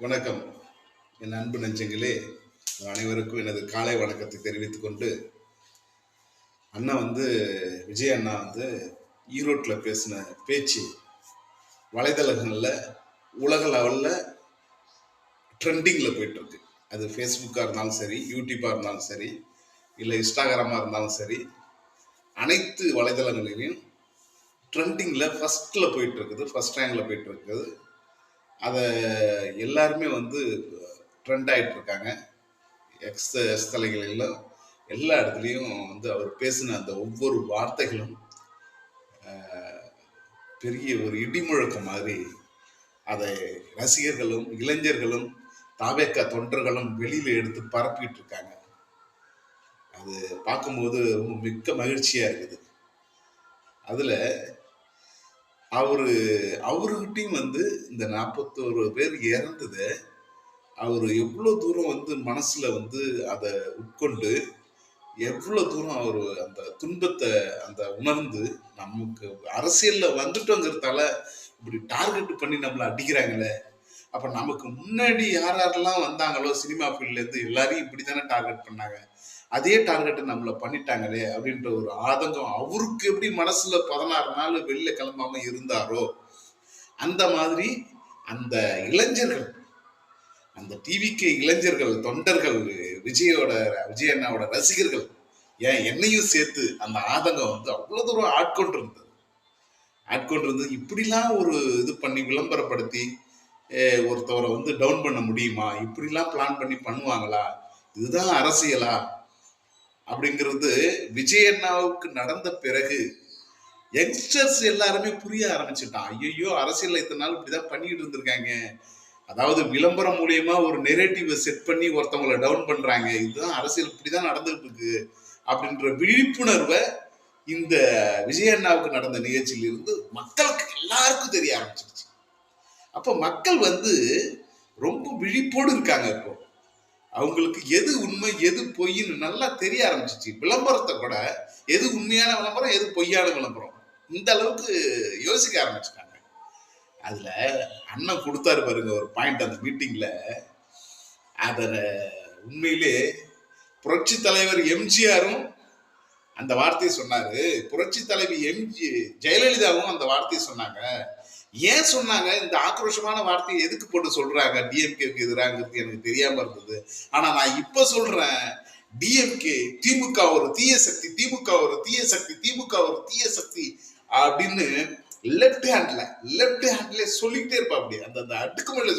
வணக்கம். என் அன்பு நெஞ்சங்களே, அனைவருக்கும் எனது காலை வணக்கத்தை தெரிவித்துக் கொண்டு, அண்ணா விஜய் அண்ணா ஈரோட்டில் பேசின பேச்சு வலைதளங்களில் உலக லெவலில் ட்ரெண்டிங்கில் போயிட்டு இருக்கு. அது ஃபேஸ்புக்காக இருந்தாலும் சரி, யூடியூப்பாக இருந்தாலும் சரி, இல்லை இன்ஸ்டாகிராமாக இருந்தாலும் சரி, அனைத்து வலைதளங்களிலையும் ட்ரெண்டிங்கில் ஃபஸ்ட்டில் போயிட்டு இருக்குது, ஃபஸ்ட் ரேங்கில் போயிட்டு இருக்குது. அதை எல்லாருமே ட்ரெண்ட் ஆகிட்டு இருக்காங்க. எக்ஸ் ஸ்தலைகளிலும் எல்லா இடத்துலையும் அவர் பேசின அந்த ஒவ்வொரு வார்த்தைகளும் பெரிய ஒரு இடிமுழக்கம் மாதிரி அதை ரசிகர்களும் இளைஞர்களும் தாவேக்கா தொண்டர்களும் வெளியில எடுத்து பரப்பிட்டு இருக்காங்க. அது பார்க்கும்போது மிக்க மகிழ்ச்சியா இருக்குது. அதுல அவருகிட்டையும் இந்த 41 பேர் இறந்தது அவர் எவ்வளவு தூரம் மனசுல அதை உட்கொண்டு எவ்வளவு தூரம் அவர் அந்த துன்பத்தை உணர்ந்து நமக்கு அரசியல்ல வந்துட்டோங்கிறதால இப்படி டார்கெட் பண்ணி நம்மளை அடிக்கிறாங்களே. அப்ப நமக்கு முன்னாடி யாரெல்லாம் வந்தாங்களோ சினிமா ஃபீல்ட்ல இருந்து எல்லாரையும் இப்படித்தானே டார்கெட் பண்ணாங்க, அதே டார்கெட்டை நம்மள பண்ணிட்டாங்களே அப்படின்ற ஒரு ஆதங்கம் அவருக்கு எப்படி மனசுல 16 நாள் வெளியில கிளம்பாம இருந்தாரோ அந்த மாதிரி அந்த இளைஞர்கள், அந்த டிவிக்கு இளைஞர்கள் தொண்டர்கள், விஜய் அண்ணாவோட ரசிகர்கள், ஏன் என்னையும் சேர்த்து அந்த ஆதங்கம் அவ்வளவு தூரம் ஆட்கொண்டிருந்தது. இப்படிலாம் ஒரு இது பண்ணி விளம்பரப்படுத்தி ஒருத்தவரை டவுன் பண்ண முடியுமா? இப்படிலாம் பிளான் பண்ணி பண்ணுவாங்களா? இதுதான் அரசியலா? அப்படிங்கிறது விஜய் அண்ணாவுக்கு நடந்த பிறகு யங்ஸ்டர்ஸ் எல்லாருமே புரிய ஆரம்பிச்சுட்டான். ஐயோ, அரசியல் இத்தனை நாள் இப்படிதான் பண்ணிட்டு இருந்திருக்காங்க, அதாவது விளம்பரம் மூலியமா ஒரு நெரேட்டிவ் செட் பண்ணி ஒருத்தவங்களை டவுன் பண்றாங்க, இதுதான் அரசியல், இப்படிதான் நடந்துட்டு இருக்கு அப்படின்ற விழிப்புணர்வை இந்த விஜய் அண்ணாவுக்கு நடந்த நிகழ்ச்சியில் இருந்து மக்களுக்கு எல்லாருக்கும் தெரிய ஆரம்பிச்சிருச்சு. அப்ப மக்கள் ரொம்ப விழிப்போடு இருக்காங்க. இப்போ அவங்களுக்கு எது உண்மை எது பொய்ன்னு நல்லா தெரிய ஆரம்பிச்சிச்சு. விளம்பரத்தை கூட எது உண்மையான விளம்பரம் எது பொய்யான விளம்பரம் இந்த அளவுக்கு யோசிக்க ஆரம்பிச்சிட்டாங்க. அதுல அண்ணன் கொடுத்தாரு பாருங்க ஒரு பாயிண்ட் அந்த மீட்டிங்ல. அத உண்மையிலே புரட்சி தலைவர் எம்ஜிஆரும் அந்த வார்த்தையை சொன்னாரு, புரட்சி தலைவி ஜெயலலிதாவும் அந்த வார்த்தையை சொன்னாங்க. ஏன் சொன்னாங்க? இந்த ஆக்ரோஷமான வார்த்தையை எதுக்கு போட்டு சொல்றாங்க டிஎம்கேக்கு எதிராங்கிறது எனக்கு தெரியாம இருந்தது. ஆனா நான் இப்ப சொல்றேன், டிஎம்கே திமுக ஒரு தீய சக்தி, திமுக ஒரு தீய சக்தி, திமுக ஒரு தீய சக்தி அப்படின்னு லெப்ட் ஹேண்ட்ல சொல்லிக்கிட்டே இருப்பா. அப்படி அந்த அடுக்குமல்ல